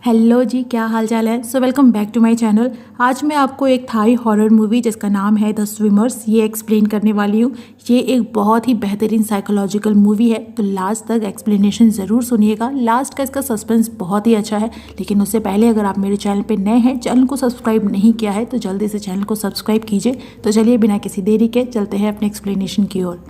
Hello जी, क्या हाल चाल है। So welcome back to my channel. आज मैं आपको एक थाई हॉरर मूवी जिसका नाम है द स्विमर्स ये एक्सप्लेन करने वाली हूँ। ये एक बहुत ही बेहतरीन साइकोलॉजिकल मूवी है, तो लास्ट तक एक्सप्लेनेशन ज़रूर सुनिएगा। लास्ट का इसका सस्पेंस बहुत ही अच्छा है। लेकिन उससे पहले अगर आप मेरे चैनल पे नए हैं, चैनल को सब्सक्राइब नहीं किया है तो जल्दी से चैनल को सब्सक्राइब कीजिए। तो चलिए बिना किसी देरी के चलते हैं अपने एक्सप्लेनेशन की ओर।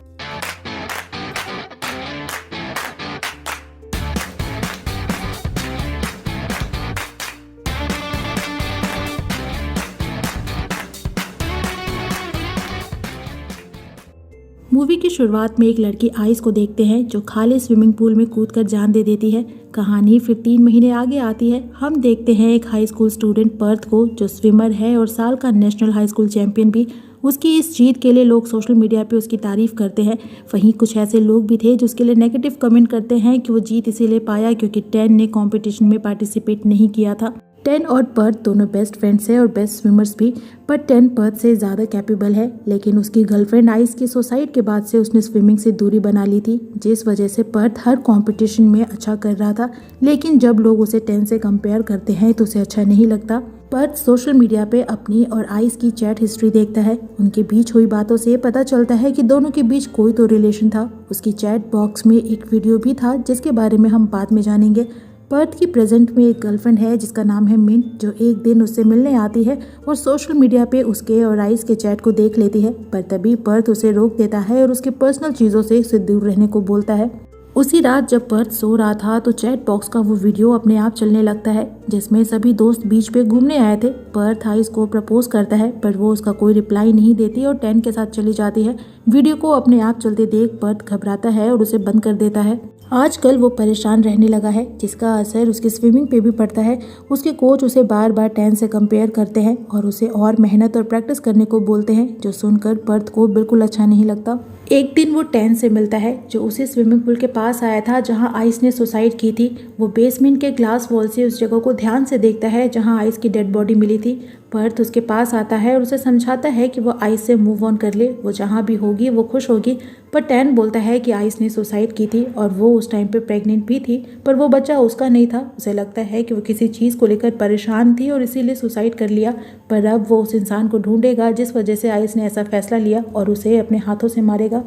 मूवी की शुरुआत में एक लड़की आइस को देखते हैं जो खाली स्विमिंग पूल में कूदकर जान दे देती है। कहानी फिर 3 महीने आगे आती है। हम देखते हैं एक हाई स्कूल स्टूडेंट पर्थ को जो स्विमर है और साल का नेशनल हाई स्कूल चैंपियन भी। उसकी इस जीत के लिए लोग सोशल मीडिया पे उसकी तारीफ करते हैं। वहीं कुछ ऐसे लोग भी थे जो उसके लिए नेगेटिव कमेंट करते हैं कि वो जीत इसीलिए पाया क्योंकि टेन ने कंपटीशन में पार्टिसिपेट नहीं किया था। टेन और पर्थ दोनों बेस्ट फ्रेंड्स हैं और बेस्ट स्विमर्स भी, पर टेन पर्थ से ज़्यादा कैपेबल है। लेकिन उसकी गर्लफ्रेंड आइस की सुसाइड के बाद से उसने स्विमिंग से दूरी बना ली थी, जिस वजह से पर्थ हर कंपटीशन में अच्छा कर रहा था। लेकिन जब लोग उसे टेन से कंपेयर करते हैं तो उसे अच्छा नहीं लगता। पर्थ सोशल मीडिया पे अपनी और आइस की चैट हिस्ट्री देखता है। उनके बीच हुई बातों से पता चलता है कि दोनों के बीच कोई तो रिलेशन था। उसकी चैट बॉक्स में एक वीडियो भी था जिसके बारे में हम बाद में जानेंगे। पर्थ की प्रेजेंट में एक गर्लफ्रेंड है जिसका नाम है मिंट, जो एक दिन उससे मिलने आती है और सोशल मीडिया पे उसके और आइस के चैट को देख लेती है। पर तभी पर्थ उसे रोक देता है और उसके पर्सनल चीज़ों से उसे दूर रहने को बोलता है। उसी रात जब पर्थ सो रहा था तो चैट बॉक्स का वो वीडियो अपने आप चलने लगता है जिसमें सभी दोस्त बीच पे घूमने आए थे। पर्थ आइस को प्रपोज करता है पर वो उसका कोई रिप्लाई नहीं देती और टेन के साथ चली जाती है। वीडियो को अपने आप चलते देख पर्थ घबराता है और उसे बंद कर देता है। आजकल वो परेशान रहने लगा है जिसका असर उसकी स्विमिंग पे भी पड़ता है। उसके कोच उसे बार बार टेन से कंपेयर करते हैं और उसे और मेहनत और प्रैक्टिस करने को बोलते हैं, जो सुनकर पर्थ को बिल्कुल अच्छा नहीं लगता। एक दिन वो टेन से मिलता है जो उसी स्विमिंग पूल के पास आया था जहां आइस ने सुसाइड की थी। वो बेसमेंट के ग्लास वॉल से उस जगह को ध्यान से देखता है जहां आइस की डेड बॉडी मिली थी। पर्थ उसके पास आता है और उसे समझाता है कि वो आइस से मूव ऑन कर ले, वो जहां भी होगी वो खुश होगी। पर टेन बोलता है कि आइस ने सुसाइड की थी और वो उस टाइम पे प्रेग्नेंट भी थी, पर वो बच्चा उसका नहीं था। उसे लगता है कि वो किसी चीज़ को लेकर परेशान थी और इसीलिए सुसाइड कर लिया। पर अब वो उस इंसान को ढूंढेगा जिस वजह से आइस ने ऐसा फैसला लिया और उसे अपने हाथों से मारेगा।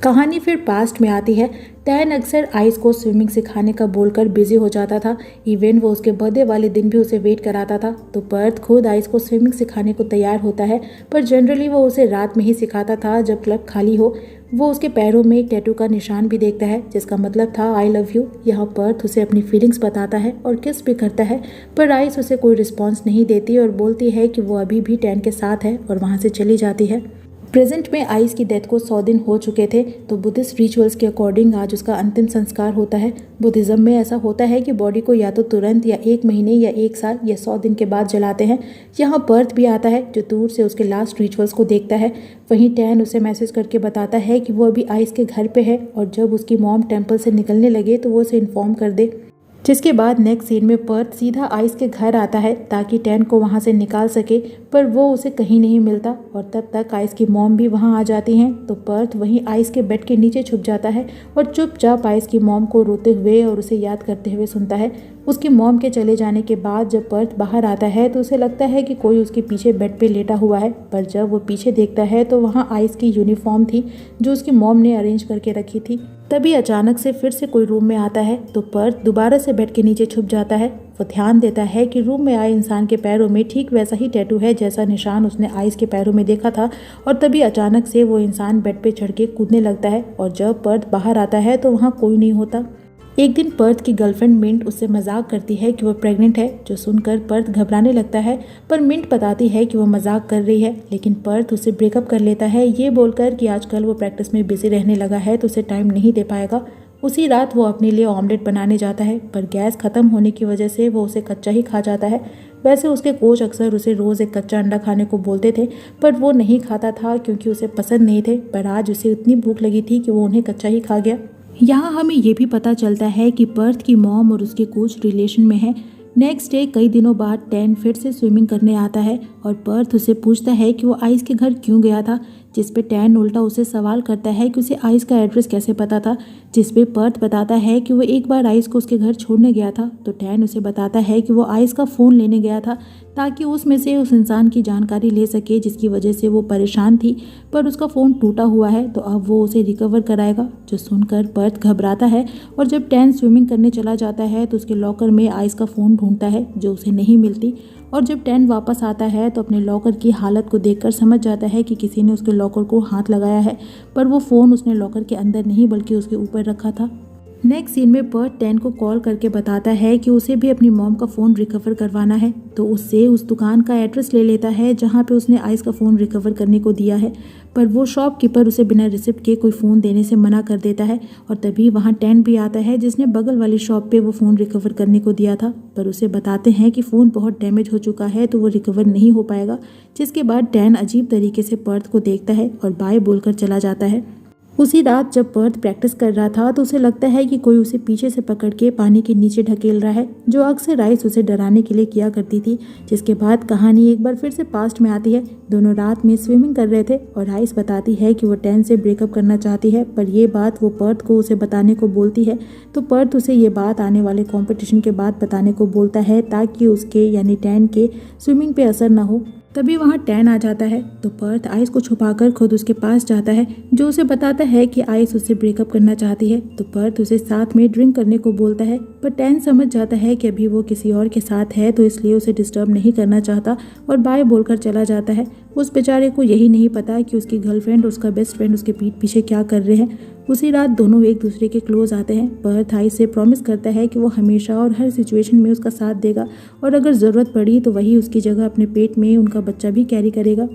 कहानी फिर पास्ट में आती है। टेन अक्सर आइस को स्विमिंग सिखाने का बोलकर बिजी हो जाता था। इवन वो उसके बर्थडे वाले दिन भी उसे वेट कराता था। तो पर्थ खुद आइस को स्विमिंग सिखाने को तैयार होता है, पर जनरली वो उसे रात में ही सिखाता था जब क्लब खाली हो। वो उसके पैरों में एक टैटू का निशान भी देखता है जिसका मतलब था आई लव यू। यहाँ पर्थ उसे अपनी फीलिंग्स बताता है और किस भी करता है, पर आइस उसे कोई रिस्पॉन्स नहीं देती और बोलती है कि वो अभी भी टेन के साथ है और वहाँ से चली जाती है। प्रेजेंट में आइस की डेथ को 100 दिन हो चुके थे, तो बुद्धिस्ट रिचुअल्स के अकॉर्डिंग आज उसका अंतिम संस्कार होता है। बुद्धिज्म में ऐसा होता है कि बॉडी को या तो तुरंत या 1 महीने या 1 साल या 100 दिन के बाद जलाते हैं। यहाँ पर्थ भी आता है जो दूर से उसके लास्ट रिचुअल्स को देखता है। वहीं टेन उसे मैसेज करके बताता है कि वो अभी आइस के घर पे है और जब उसकी मॉम टेम्पल से निकलने लगे तो वो उसे इन्फॉर्म कर दे। जिसके बाद नेक्स्ट सीन में पर्थ सीधा आइस के घर आता है ताकि टेन को वहां से निकाल सके, पर वो उसे कहीं नहीं मिलता और तब तक आइस की मॉम भी वहां आ जाती हैं। तो पर्थ वहीं आइस के बेड के नीचे छुप जाता है और चुपचाप आइस की मॉम को रोते हुए और उसे याद करते हुए सुनता है। उसकी मॉम के चले जाने के बाद जब पर्थ बाहर आता है तो उसे लगता है कि कोई उसके पीछे बेड पे लेटा हुआ है, पर जब वो पीछे देखता है तो वहाँ आइस की यूनिफॉर्म थी जो उसकी मॉम ने अरेंज करके रखी थी। तभी अचानक से फिर से कोई रूम में आता है तो पर्थ दोबारा से बेड के नीचे छुप जाता है। वो ध्यान देता है कि रूम में आए इंसान के पैरों में ठीक वैसा ही टैटू है जैसा निशान उसने आइस के पैरों में देखा था। और तभी अचानक से वो इंसान बेड पे चढ़ के कूदने लगता है और जब पर्थ बाहर आता है तो वहाँ कोई नहीं होता। एक दिन पर्थ की गर्लफ्रेंड मिंट उससे मजाक करती है कि वो प्रेग्नेंट है, जो सुनकर पर्थ घबराने लगता है। पर मिंट बताती है कि वो मजाक कर रही है, लेकिन पर्थ उसे ब्रेकअप कर लेता है ये बोलकर कि आजकल वो प्रैक्टिस में बिजी रहने लगा है तो उसे टाइम नहीं दे पाएगा। उसी रात वो अपने लिए ऑमलेट बनाने जाता है, पर गैस खत्म होने की वजह से वो उसे कच्चा ही खा जाता है। वैसे उसके कोच अक्सर उसे रोज़ एक कच्चा अंडा खाने को बोलते थे, पर वो नहीं खाता था क्योंकि उसे पसंद नहीं थे। पर आज उसे इतनी भूख लगी थी कि वो उन्हें कच्चा ही खा गया। यहाँ हमें ये भी पता चलता है कि पर्थ की मॉम और उसके कोच रिलेशन में है। नेक्स्ट डे कई दिनों बाद टेन फिर से स्विमिंग करने आता है और पर्थ उसे पूछता है कि वो आइस के घर क्यों गया था, जिसपे टैन उल्टा उसे सवाल करता है कि उसे आइस का एड्रेस कैसे पता था, जिसपे पर्थ बताता है कि वो एक बार आइस को उसके घर छोड़ने गया था। तो टैन उसे बताता है कि वो आइस का फ़ोन लेने गया था ताकि उसमें से उस इंसान की जानकारी ले सके जिसकी वजह से वो परेशान थी, पर उसका फ़ोन टूटा हुआ है तो अब वो उसे रिकवर कराएगा। जो सुनकर पर्थ घबराता है और जब टैन स्विमिंग करने चला जाता है तो उसके लॉकर में आइस का फ़ोन ढूंढता है जो उसे नहीं मिलती। और जब टैन वापस आता है तो अपने लॉकर की हालत को देखकर समझ जाता है कि किसी ने उसके लॉकर को हाथ लगाया है, पर वो फ़ोन उसने लॉकर के अंदर नहीं बल्कि उसके ऊपर रखा था। नेक्स्ट सीन में पर्थ टैन को कॉल करके बताता है कि उसे भी अपनी मॉम का फ़ोन रिकवर करवाना है, तो उससे उस दुकान का एड्रेस ले लेता है जहाँ पे उसने आइस का फ़ोन रिकवर करने को दिया है। पर वो शॉपकीपर उसे बिना रिसिप्ट के कोई फ़ोन देने से मना कर देता है और तभी वहाँ टैन भी आता है जिसने बगल वाली शॉप पे वो फ़ोन रिकवर करने को दिया था, पर उसे बताते हैं कि फ़ोन बहुत डैमेज हो चुका है तो वो रिकवर नहीं हो पाएगा। जिसके बाद टैन अजीब तरीके से पर्थ को देखता है और बाय बोलकर चला जाता है। उसी रात जब पर्थ प्रैक्टिस कर रहा था तो उसे लगता है कि कोई उसे पीछे से पकड़ के पानी के नीचे ढकेल रहा है, जो अक्सर आइस उसे डराने के लिए किया करती थी। जिसके बाद कहानी एक बार फिर से पास्ट में आती है। दोनों रात में स्विमिंग कर रहे थे और आइस बताती है कि वो टैन से ब्रेकअप करना चाहती है, पर ये बात वो पर्थ को उसे बताने को बोलती है। तो पर्थ उसे ये बात आने वाले कॉम्पिटिशन के बाद बताने को बोलता है ताकि उसके यानी टैन के स्विमिंग पे असर ना हो। तभी वहाँ टैन आ जाता है तो पर्थ आइस को छुपाकर खुद उसके पास जाता है, जो उसे बताता है कि आइस उससे ब्रेकअप करना चाहती है। तो पर्थ उसे साथ में ड्रिंक करने को बोलता है, पर टैन समझ जाता है कि अभी वो किसी और के साथ है तो इसलिए उसे डिस्टर्ब नहीं करना चाहता और बाय बोलकर चला जाता है। उस बेचारे को यही नहीं पता कि उसकी गर्लफ्रेंड और उसका बेस्ट फ्रेंड उसके पीठ पीछे क्या कर रहे हैं। उसी रात दोनों एक दूसरे के क्लोज आते हैं। पर्थ आइस से प्रॉमिस करता है कि वो हमेशा और हर सिचुएशन में उसका साथ देगा और अगर ज़रूरत पड़ी तो वही उसकी जगह अपने पेट में उनका बच्चा भी कैरी करेगा।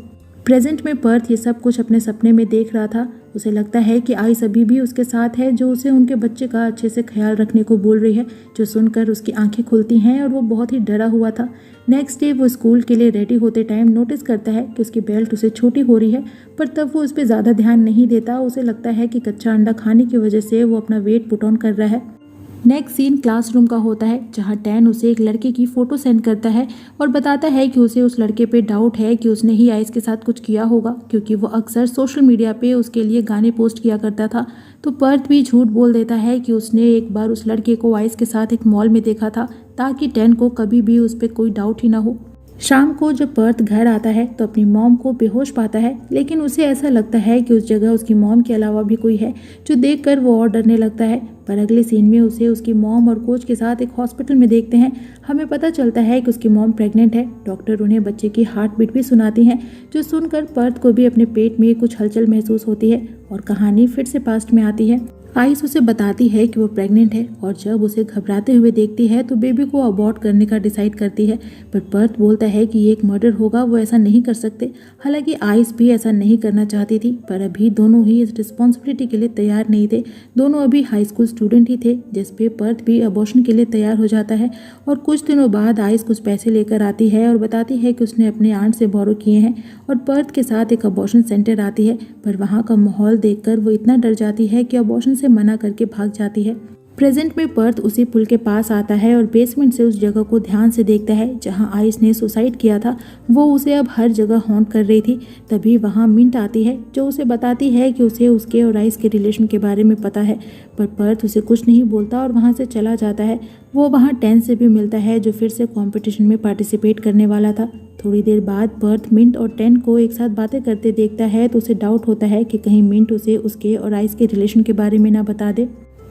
प्रेजेंट में पर्थ ये सब कुछ अपने सपने में देख रहा था। उसे लगता है कि आइस अभी भी उसके साथ है, जो उसे उनके बच्चे का अच्छे से ख्याल रखने को बोल रही है। जो सुनकर उसकी आंखें खुलती हैं और वो बहुत ही डरा हुआ था। नेक्स्ट डे वो स्कूल के लिए रेडी होते टाइम नोटिस करता है कि उसकी बेल्ट उसे छोटी हो रही है, पर तब वो उस पर ज़्यादा ध्यान नहीं देता। उसे लगता है कि कच्चा अंडा खाने की वजह से वो अपना वेट पुट ऑन कर रहा है। नेक्स्ट सीन क्लासरूम का होता है जहां टैन उसे एक लड़के की फ़ोटो सेंड करता है और बताता है कि उसे उस लड़के पे डाउट है कि उसने ही आइस के साथ कुछ किया होगा, क्योंकि वो अक्सर सोशल मीडिया पे उसके लिए गाने पोस्ट किया करता था। तो पर्थ भी झूठ बोल देता है कि उसने एक बार उस लड़के को आइस के साथ एक मॉल में देखा था, ताकि टैन को कभी भी उस पर कोई डाउट ही ना हो। शाम को जब पर्थ घर आता है तो अपनी मॉम को बेहोश पाता है, लेकिन उसे ऐसा लगता है कि उस जगह उसकी मॉम के अलावा भी कोई है, जो देखकर वो और डरने लगता है। पर अगले सीन में उसे उसकी मॉम और कोच के साथ एक हॉस्पिटल में देखते हैं। हमें पता चलता है कि उसकी मॉम प्रेग्नेंट है। डॉक्टर उन्हें बच्चे की हार्ट बीट भी सुनाती हैं, जो सुनकर पर्थ को भी अपने पेट में कुछ हलचल महसूस होती है और कहानी फिर से पास्ट में आती है। आइस उसे बताती है कि वो प्रेग्नेंट है और जब उसे घबराते हुए देखती है तो बेबी को अबॉर्ट करने का डिसाइड करती है, पर पर्थ बोलता है कि ये एक मर्डर होगा, वो ऐसा नहीं कर सकते। हालांकि आइस भी ऐसा नहीं करना चाहती थी, पर अभी दोनों ही इस रिस्पॉन्सिबिलिटी के लिए तैयार नहीं थे। दोनों अभी हाई स्कूल स्टूडेंट ही थे, जिसपे पर्थ भी अबॉर्शन के लिए तैयार हो जाता है। और कुछ दिनों बाद आइस कुछ पैसे लेकर आती है और बताती है कि उसने अपने आंट से बोरो किए हैं और पर्थ के साथ एक अबॉर्शन सेंटर आती है, पर वहाँ का माहौल देखकर वो इतना डर जाती है कि अबॉर्शन से मना करके भाग जाती है। प्रेजेंट में पर्थ उसी पुल के पास आता है और बेसमेंट से उस जगह को ध्यान से देखता है जहां आइस ने सुसाइड किया था। वो उसे अब हर जगह हॉन्ट कर रही थी। तभी वहां मिंट आती है, जो उसे बताती है कि उसे उसके और आइस के रिलेशन के बारे में पता है, पर पर्थ उसे कुछ नहीं बोलता और वहां से चला जाता है। वो वहां टैन से भी मिलता है, जो फिर से कॉम्पिटिशन में पार्टिसिपेट करने वाला था। थोड़ी देर बाद पर्थ मिंट और टैन को एक साथ बातें करते देखता है, तो उसे डाउट होता है कि कहीं मिंट उसे उसके और आइस के रिलेशन के बारे में ना बता दे।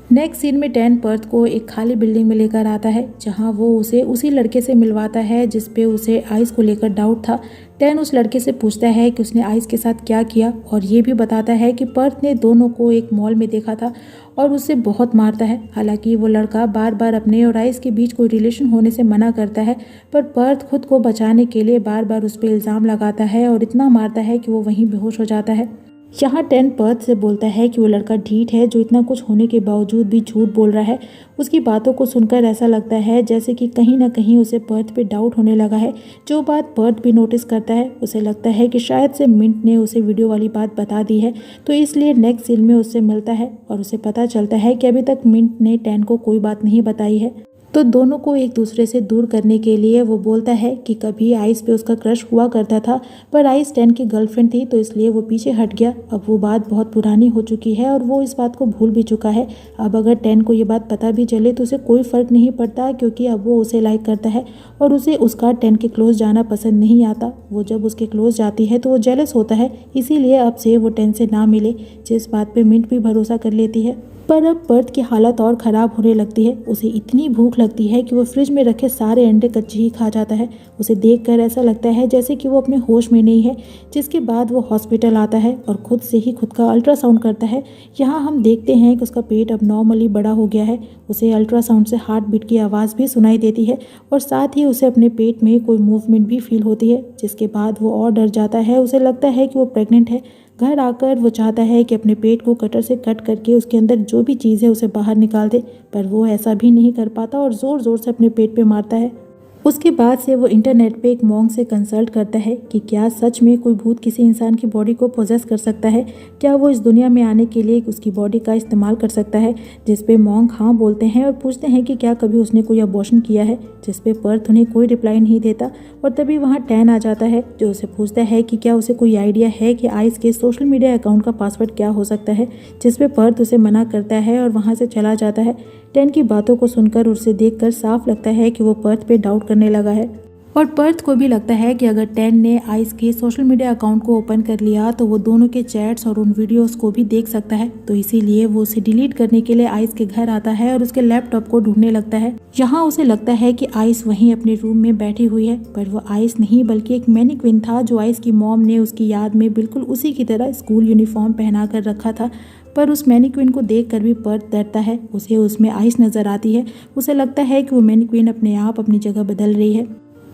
नेक्स्ट सीन में टैन पर्थ को एक खाली बिल्डिंग में लेकर आता है, जहां वो उसे उसी लड़के से मिलवाता है जिसपे उसे आइस को लेकर डाउट था। टैन उस लड़के से पूछता है कि उसने आइस के साथ क्या किया और ये भी बताता है कि पर्थ ने दोनों को एक मॉल में देखा था और उससे बहुत मारता है। हालांकि वो लड़का बार बार अपने और आइस के बीच कोई रिलेशन होने से मना करता है, पर पर्थ खुद को बचाने के लिए बार बार उस पर इल्ज़ाम लगाता है और इतना मारता है कि वो वहीं बेहोश हो जाता है। यहाँ टैन पर्थ से बोलता है कि वो लड़का ढीठ है, जो इतना कुछ होने के बावजूद भी झूठ बोल रहा है। उसकी बातों को सुनकर ऐसा लगता है जैसे कि कहीं ना कहीं उसे पर्थ पे डाउट होने लगा है, जो बात पर्थ भी नोटिस करता है। उसे लगता है कि शायद से मिंट ने उसे वीडियो वाली बात बता दी है, तो इसलिए नेक्स्ट सीन में उससे मिलता है और उसे पता चलता है कि अभी तक मिंट ने टैन को कोई बात नहीं बताई है। तो दोनों को एक दूसरे से दूर करने के लिए वो बोलता है कि कभी आइस पे उसका क्रश हुआ करता था, पर आइस 10 की गर्लफ्रेंड थी तो इसलिए वो पीछे हट गया। अब वो बात बहुत पुरानी हो चुकी है और वो इस बात को भूल भी चुका है। अब अगर 10 को ये बात पता भी चले तो उसे कोई फ़र्क नहीं पड़ता, क्योंकि अब वो उसे लाइक करता है और उसे उसका 10 के क्लोज जाना पसंद नहीं आता। वो जब उसके क्लोज जाती है तो वो जेलस होता है, इसीलिए अब से वो 10 से ना मिले, जिस बात पे मिंट भी भरोसा कर लेती है। पर अब पर्थ की हालत और ख़राब होने लगती है। उसे इतनी भूख लगती है कि वो फ्रिज में रखे सारे अंडे कच्चे ही खा जाता है। उसे देखकर ऐसा लगता है जैसे कि वो अपने होश में नहीं है। जिसके बाद वो हॉस्पिटल आता है और खुद से ही खुद का अल्ट्रासाउंड करता है। यहाँ हम देखते हैं कि उसका पेट अब नॉर्मली बड़ा हो गया है। उसे अल्ट्रासाउंड से हार्ट बीट की आवाज़ भी सुनाई देती है और साथ ही उसे अपने पेट में कोई मूवमेंट भी फील होती है। जिसके बाद वो और डर जाता है। उसे लगता है कि वो प्रेग्नेंट है। घर आकर वो चाहता है कि अपने पेट को कटर से कट करके उसके अंदर जो भी चीज़ है उसे बाहर निकाल दे, पर वो ऐसा भी नहीं कर पाता और ज़ोर ज़ोर से अपने पेट पे मारता है। उसके बाद से वो इंटरनेट पे एक मॉन्क से कंसल्ट करता है कि क्या सच में कोई भूत किसी इंसान की बॉडी को पोजेस कर सकता है, क्या वो इस दुनिया में आने के लिए उसकी बॉडी का इस्तेमाल कर सकता है। जिस पे मॉन्क हाँ बोलते हैं और पूछते हैं कि क्या कभी उसने कोई अबॉर्शन किया है, जिस पे पर्थ उन्हें कोई रिप्लाई नहीं देता। और तभी वहाँ 10 आ जाता है जो उसे पूछता है कि क्या उसे कोई आइडिया है कि आइस के सोशल मीडिया अकाउंट का पासवर्ड क्या हो सकता है, जिस पे पर्थ उसे मना करता है और वहाँ से चला जाता है। 10 की बातों को सुनकर और उसे देखकर साफ लगता है कि वो पर्थ पे डाउट करने लगा है और पर्थ को भी लगता है कि अगर 10 ने आइस के सोशल मीडिया अकाउंट को ओपन कर लिया तो वो दोनों के चैट्स और उन वीडियोस को भी देख सकता है। तो इसीलिए वो उसे डिलीट करने के लिए आइस के घर आता है और उसके लैपटॉप को ढूंढने लगता है। यहाँ उसे लगता है कि आइस वहीं अपने रूम में बैठी हुई है, पर वो आइस नहीं बल्कि एक मैनिक्विन था जो आइस की मॉम ने उसकी याद में बिल्कुल उसी की तरह स्कूल यूनिफॉर्म पहना कर रखा था। पर उस मैनिक्विन को देखकर भी पर्थ डरता है। उसे उसमें आइस नजर आती है। उसे लगता है कि वो मैनिक्विन अपने आप अपनी जगह बदल रही है।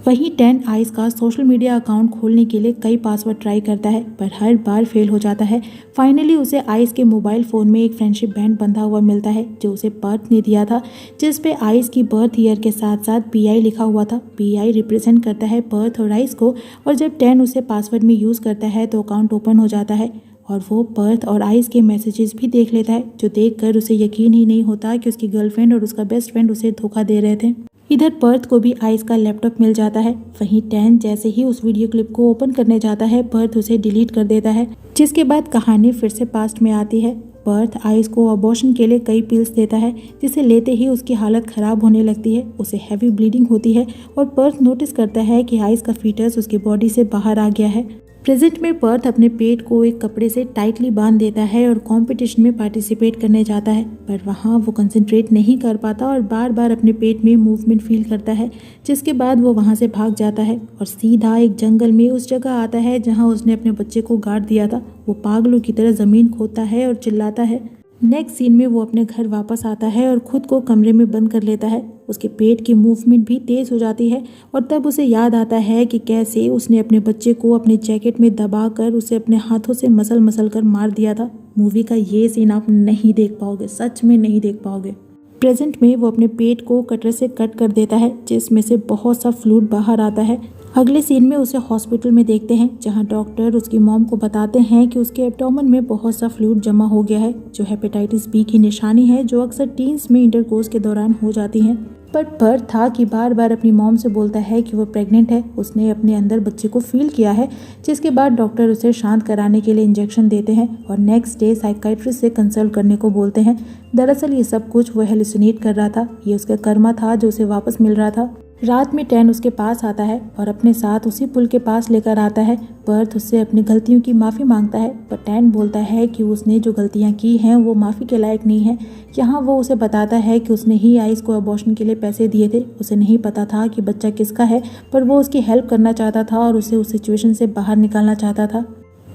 वहीं 10 आइस का सोशल मीडिया अकाउंट खोलने के लिए कई पासवर्ड ट्राई करता है, पर हर बार फेल हो जाता है। फाइनली उसे आइस के मोबाइल फ़ोन में एक फ्रेंडशिप बैंड बंधा हुआ मिलता है जो उसे पर्थ ने दिया था, जिस पे आइस की बर्थ ईयर के साथ साथ PI लिखा हुआ था। PI रिप्रेजेंट करता है पर्थ और आइस को, और जब 10 उसे पासवर्ड में यूज़ करता है तो अकाउंट ओपन हो जाता है और वो पर्थ और आइस के मैसेजेस भी देख लेता है, जो देखकर उसे यकीन ही नहीं होता कि उसकी गर्लफ्रेंड और उसका बेस्ट फ्रेंड उसे धोखा दे रहे थे। इधर पर्थ को भी आइस का लैपटॉप मिल जाता है। वहीं 10 जैसे ही उस वीडियो क्लिप को ओपन करने जाता है, पर्थ उसे डिलीट कर देता है, जिसके बाद कहानी फिर से पास्ट में आती है। पर्थ आइस को अबॉर्शन के लिए कई पिल्स देता है, जिसे लेते ही उसकी हालत खराब होने लगती है। उसे हैवी ब्लीडिंग होती है और पर्थ नोटिस करता है कि आइस का फीटस उसकी बॉडी से बाहर आ गया है। प्रेजेंट में पर्थ अपने पेट को एक कपड़े से टाइटली बांध देता है और कंपटीशन में पार्टिसिपेट करने जाता है, पर वहाँ वो कंसंट्रेट नहीं कर पाता और बार बार अपने पेट में मूवमेंट फील करता है। जिसके बाद वो वहाँ से भाग जाता है और सीधा एक जंगल में उस जगह आता है जहाँ उसने अपने बच्चे को गाड़ दिया था। वो पागलों की तरह ज़मीन खोदता है और चिल्लाता है। नेक्स्ट सीन में वो अपने घर वापस आता है और खुद को कमरे में बंद कर लेता है। उसके पेट की मूवमेंट भी तेज हो जाती है और तब उसे याद आता है कि कैसे उसने अपने बच्चे को अपने जैकेट में दबाकर उसे अपने हाथों से मसल मसल कर मार दिया था। मूवी का ये सीन आप नहीं देख पाओगे, सच में नहीं देख पाओगे। प्रेजेंट में वो अपने पेट को कटर से कट कर देता है, जिसमें से बहुत सा फ्लूइड बाहर आता है। अगले सीन में उसे हॉस्पिटल में देखते हैं, जहां डॉक्टर उसकी मॉम को बताते हैं कि उसके एब्डोमेन में बहुत सा फ्लूइड जमा हो गया है, जो हेपेटाइटिस बी की निशानी है, जो अक्सर टीन्स में इंटरकोर्स के दौरान हो जाती है। पर पर्थ था कि बार बार अपनी मॉम से बोलता है कि वो प्रेग्नेंट है, उसने अपने अंदर बच्चे को फील किया है। जिसके बाद डॉक्टर उसे शांत कराने के लिए इंजेक्शन देते हैं और नेक्स्ट डे साइकाइट्रिस्ट से कंसल्ट करने को बोलते हैं। दरअसल ये सब कुछ वो हेलुसिनेट कर रहा था, ये उसका कर्मा था जो उसे वापस मिल रहा था। रात में 10 उसके पास आता है और अपने साथ उसी पुल के पास लेकर आता है। पर्थ उससे अपनी गलतियों की माफ़ी मांगता है, पर 10 बोलता है कि उसने जो गलतियां की हैं वो माफ़ी के लायक नहीं है। यहाँ वो उसे बताता है कि उसने ही आइस को अबॉर्शन के लिए पैसे दिए थे। उसे नहीं पता था कि बच्चा किसका है, पर वो उसकी हेल्प करना चाहता था और उसे उस सिचुएशन से बाहर निकालना चाहता था।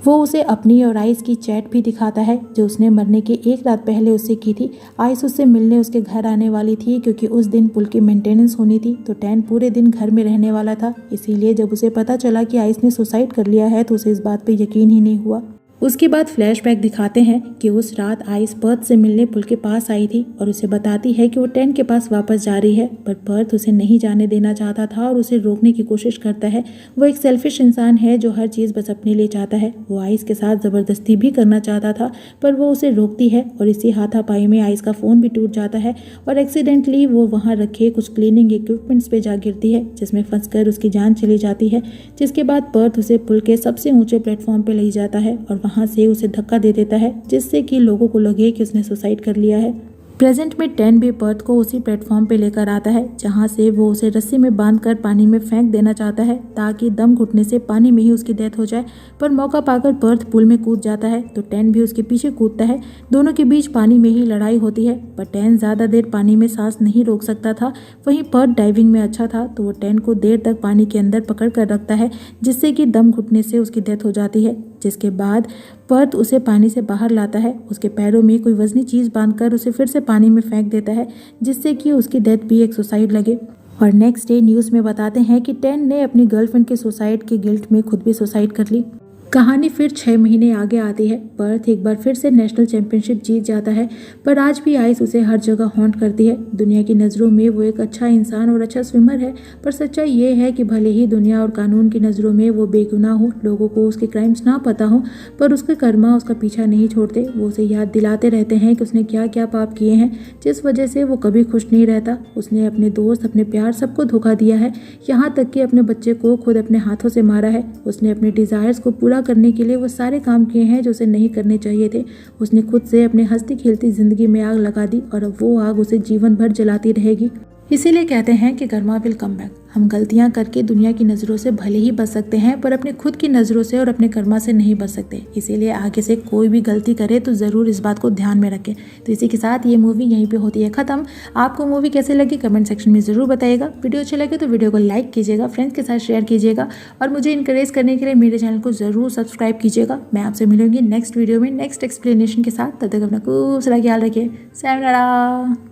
वो उसे अपनी और आइस की चैट भी दिखाता है, जो उसने मरने के एक रात पहले उससे की थी। आइस उससे मिलने उसके घर आने वाली थी, क्योंकि उस दिन पुल की मेंटेनेंस होनी थी, तो 10 पूरे दिन घर में रहने वाला था। इसीलिए जब उसे पता चला कि आइस ने सुसाइड कर लिया है तो उसे इस बात पे यकीन ही नहीं हुआ। उसके बाद फ्लैशबैक दिखाते हैं कि उस रात आइस पर्थ से मिलने पुल के पास आई थी और उसे बताती है कि वो टेन के पास वापस जा रही है, पर पर्थ उसे नहीं जाने देना चाहता था और उसे रोकने की कोशिश करता है। वो एक सेल्फिश इंसान है जो हर चीज़ बस अपने लिए चाहता है। वो आइस के साथ ज़बरदस्ती भी करना चाहता था, पर वो उसे रोकती है और इसी हाथापाई में आइस का फ़ोन भी टूट जाता है और एक्सीडेंटली वो वहाँ रखे कुछ क्लीनिंग इक्विपमेंट्स पे जा गिरती है, जिसमें फंसकर उसकी जान चली जाती है। जिसके बाद पर्थ उसे पुल के सबसे ऊंचे प्लेटफॉर्म पे ले जाता है और वहाँ से उसे धक्का दे देता है, जिससे कि लोगों को लगे कि उसने सुसाइड कर लिया है। प्रेजेंट में टेन भी पर्थ को उसी प्लेटफॉर्म पे लेकर आता है जहाँ से वो उसे रस्सी में बांधकर पानी में फेंक देना चाहता है ताकि दम घुटने से पानी में ही उसकी डेथ हो जाए। पर मौका पाकर पर्थ पुल में कूद जाता है तो टेन भी उसके पीछे कूदता है। दोनों के बीच पानी में ही लड़ाई होती है, पर टेन ज़्यादा देर पानी में सांस नहीं रोक सकता था। वहीं पर्थ डाइविंग में अच्छा था तो वो टेन को देर तक पानी के अंदर पकड़ कर रखता है, जिससे कि दम घुटने से उसकी डेथ हो जाती है। जिसके बाद पर्थ उसे पानी से बाहर लाता है, उसके पैरों में कोई वजनी चीज़ बांधकर उसे फिर से पानी में फेंक देता है, जिससे कि उसकी डेथ भी एक सुसाइड लगे। और नेक्स्ट डे न्यूज़ में बताते हैं कि टेन ने अपनी गर्लफ्रेंड के सुसाइड के गिल्ट में खुद भी सुसाइड कर ली। कहानी फिर 6 महीने आगे आती है। पर्थ एक बार फिर से नेशनल चैंपियनशिप जीत जाता है, पर आज भी आइस उसे हर जगह हॉन्ट करती है। दुनिया की नज़रों में वो एक अच्छा इंसान और अच्छा स्विमर है, पर सच्चाई ये है कि भले ही दुनिया और कानून की नज़रों में वो बेगुनाह हो, लोगों को उसके क्राइम्स ना पता हो, पर उसके कर्मा उसका पीछा नहीं छोड़ते। वो उसे याद दिलाते रहते हैं कि उसने क्या क्या पाप किए हैं, जिस वजह से वो कभी खुश नहीं रहता। उसने अपने दोस्त, अपने प्यार, सबको धोखा दिया है, यहाँ तक कि अपने बच्चे को खुद अपने हाथों से मारा है। उसने अपने डिज़ायर्स को पूरा करने के लिए वो सारे काम किए हैं जो उसे नहीं करने चाहिए थे। उसने खुद से अपने हंसती खेलती जिंदगी में आग लगा दी और अब वो आग उसे जीवन भर जलाती रहेगी। इसीलिए कहते हैं कि कर्मा विल कम बैक। हम गलतियां करके दुनिया की नज़रों से भले ही बच सकते हैं, पर अपने खुद की नज़रों से और अपने कर्मा से नहीं बच सकते। इसीलिए आगे से कोई भी गलती करे तो ज़रूर इस बात को ध्यान में रखें। तो इसी के साथ ये मूवी यहीं पे होती है ख़त्म। आपको मूवी कैसे लगी कमेंट सेक्शन में ज़रूर बताइएगा। वीडियो अच्छी लगे तो वीडियो को लाइक कीजिएगा, फ्रेंड्स के साथ शेयर कीजिएगा और मुझे इनकरेज करने के लिए मेरे चैनल को ज़रूर सब्सक्राइब कीजिएगा। मैं आपसे मिलूंगी नेक्स्ट वीडियो में नेक्स्ट एक्सप्लेनेशन के साथ। तब तक अपना खूब सारा ख्याल रखिए। sayonara।